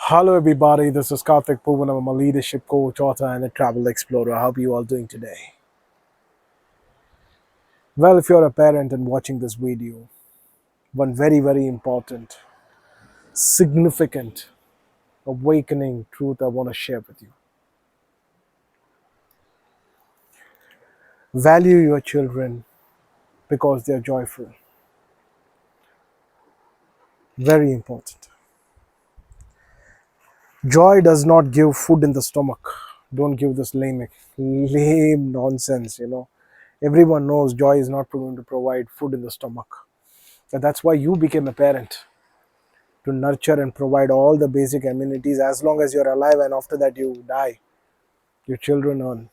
Hello, everybody. This is Karthik Poovanam. I'm a leadership coach, author, and a travel explorer. How are you all doing today? Well, if you're a parent and watching this video, one very, very important, significant, awakening truth I want to share with you. Value your children because they're joyful. Very important. Joy does not give food in the stomach. Don't give this lame nonsense. Everyone knows joy is not going to provide food in the stomach. And that's why you became a parent, to nurture and provide all the basic amenities as long as you're alive, and after that you die, your children earn.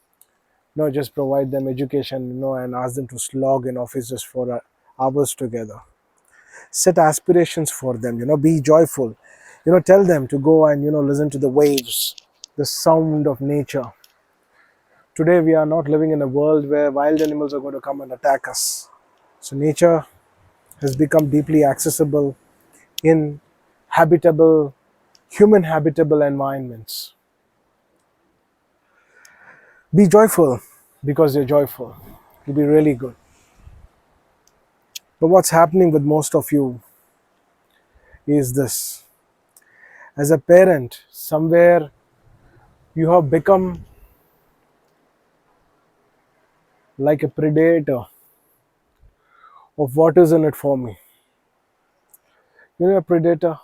No, just provide them education, and ask them to slog in offices for hours together. Set aspirations for them, be joyful. Tell them to go and listen to the waves, the sound of nature. Today we are not living in a world where wild animals are going to come and attack us. So nature has become deeply accessible in habitable, human habitable environments. Be joyful because you're joyful. It'll be really good. But what's happening with most of you is this. As a parent, somewhere you have become like a predator of what is in it for me. A predator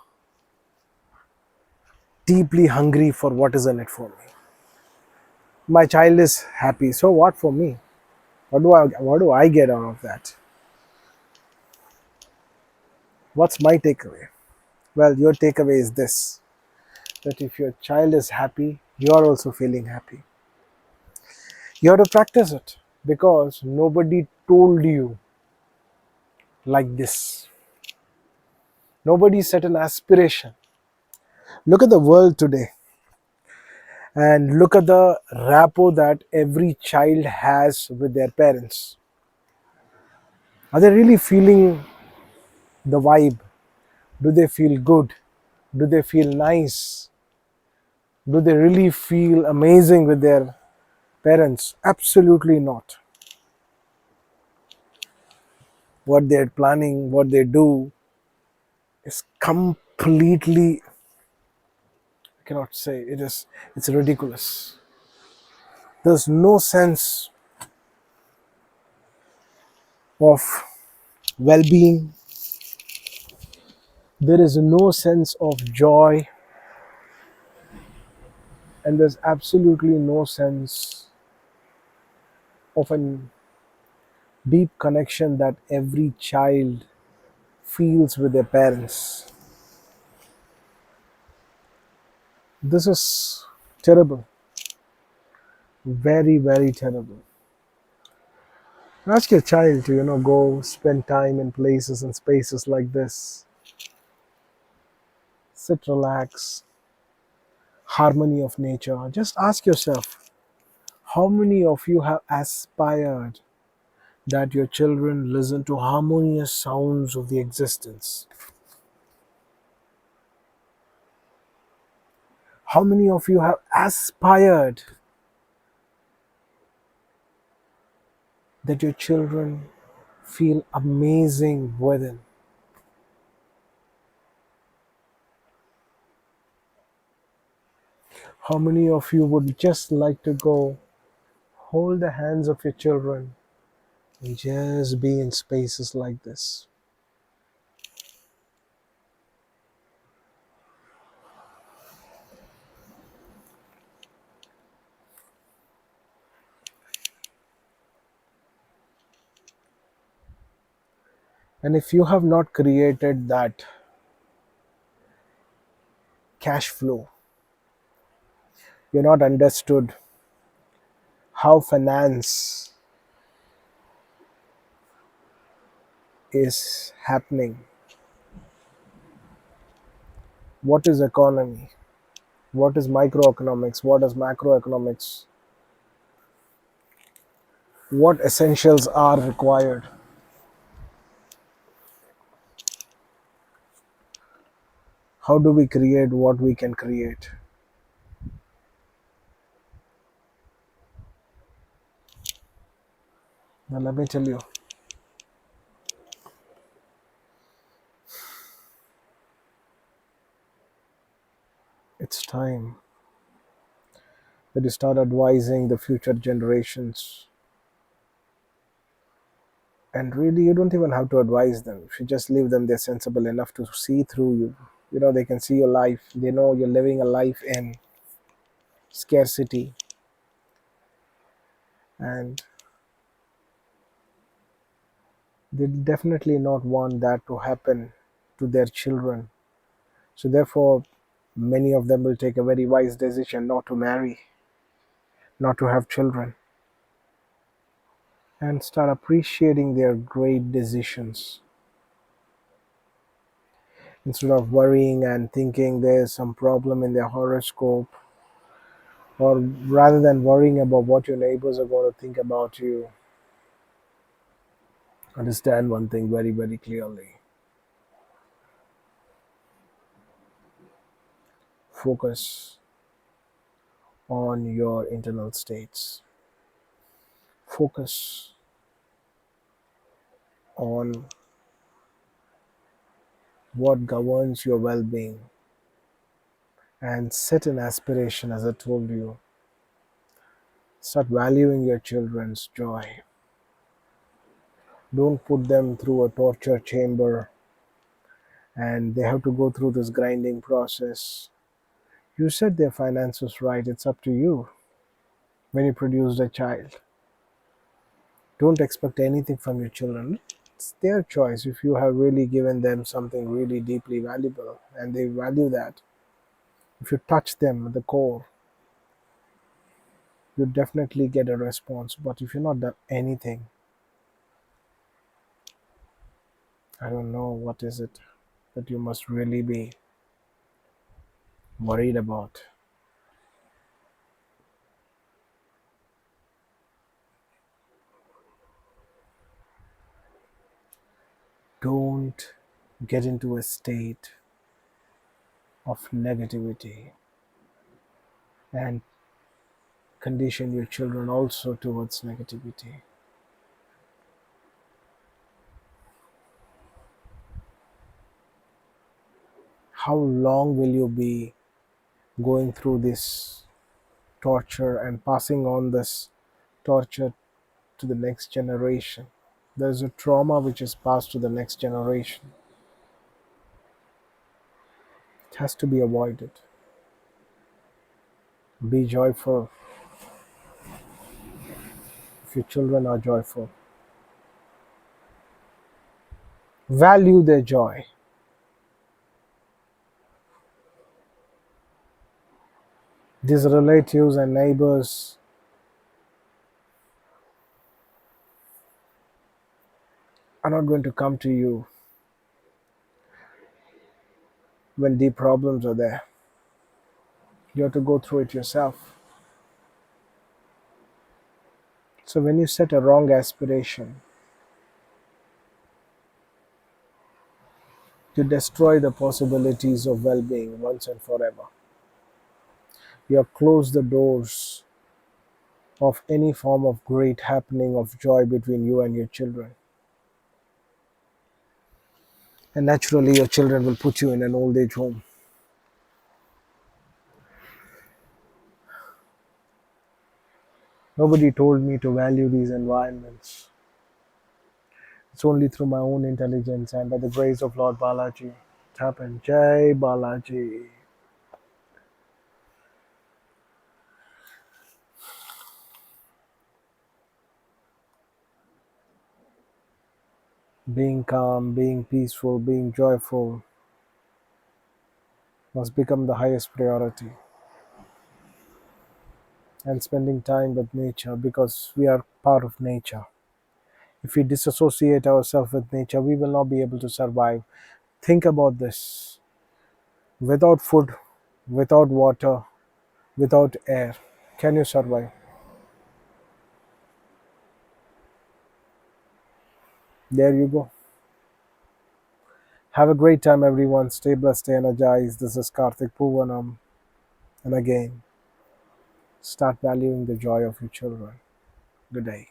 deeply hungry for what is in it for me. My child is happy, so what for me? What do I get out of that? What's my takeaway? Well, your takeaway is this, that if your child is happy, you are also feeling happy. You have to practice it because nobody told you like this. Nobody set an aspiration. Look at the world today and look at the rapport that every child has with their parents. Are they really feeling the vibe? Do they feel good? Do they feel nice? Do they really feel amazing with their parents? Absolutely not. What they're planning, what they do is completely, I cannot say, it's ridiculous. There's no sense of well-being. There is no sense of joy, and there's absolutely no sense of a deep connection that every child feels with their parents. This is terrible. Very, very terrible. Ask your child to, go spend time in places and spaces like this. Sit, relax, harmony of nature. Just ask yourself, how many of you have aspired that your children listen to harmonious sounds of the existence? How many of you have aspired that your children feel amazing within? How many of you would just like to go hold the hands of your children and just be in spaces like this? And if you have not created that cash flow, you're not understood how finance is happening. What is economy? What is microeconomics? What is macroeconomics? What essentials are required? How do we create what we can create? Now, let me tell you, it's time that you start advising the future generations. And really, you don't even have to advise them. If you just leave them, they're sensible enough to see through you. You know, they can see your life. They know you're living a life in scarcity, and they definitely not want that to happen to their children. So, therefore, many of them will take a very wise decision not to marry, not to have children, and start appreciating their great decisions instead of worrying and thinking there's some problem in their horoscope, or rather than worrying about what your neighbors are going to think about you. Understand one thing very, very clearly. Focus on your internal states. Focus on what governs your well being and set an aspiration, as I told you. Start valuing your children's joy. Don't put them through a torture chamber and they have to go through this grinding process. You set their finances right, it's up to you when you produced a child. Don't expect anything from your children. It's their choice. If you have really given them something really deeply valuable and they value that, if you touch them at the core, you definitely get a response. But if you're not done anything, I don't know what is it that you must really be worried about. Don't get into a state of negativity and condition your children also towards negativity. How long will you be going through this torture and passing on this torture to the next generation? There's a trauma which is passed to the next generation. It has to be avoided. Be joyful if your children are joyful. Value their joy. These relatives and neighbors are not going to come to you when deep problems are there. You have to go through it yourself. So when you set a wrong aspiration, you destroy the possibilities of well being once and forever. You have closed the doors of any form of great happening of joy between you and your children. And naturally, your children will put you in an old age home. Nobody told me to value these environments. It's only through my own intelligence and by the grace of Lord Balaji. It happened. Jai Balaji. Being calm, being peaceful, being joyful must become the highest priority. And spending time with nature because we are part of nature. If we disassociate ourselves with nature, we will not be able to survive. Think about this. Without food, without water, without air, can you survive? There you go. Have a great time, everyone. Stay blessed, stay energized. This is Karthik Poovanam. And again, start valuing the joy of your children. Good day.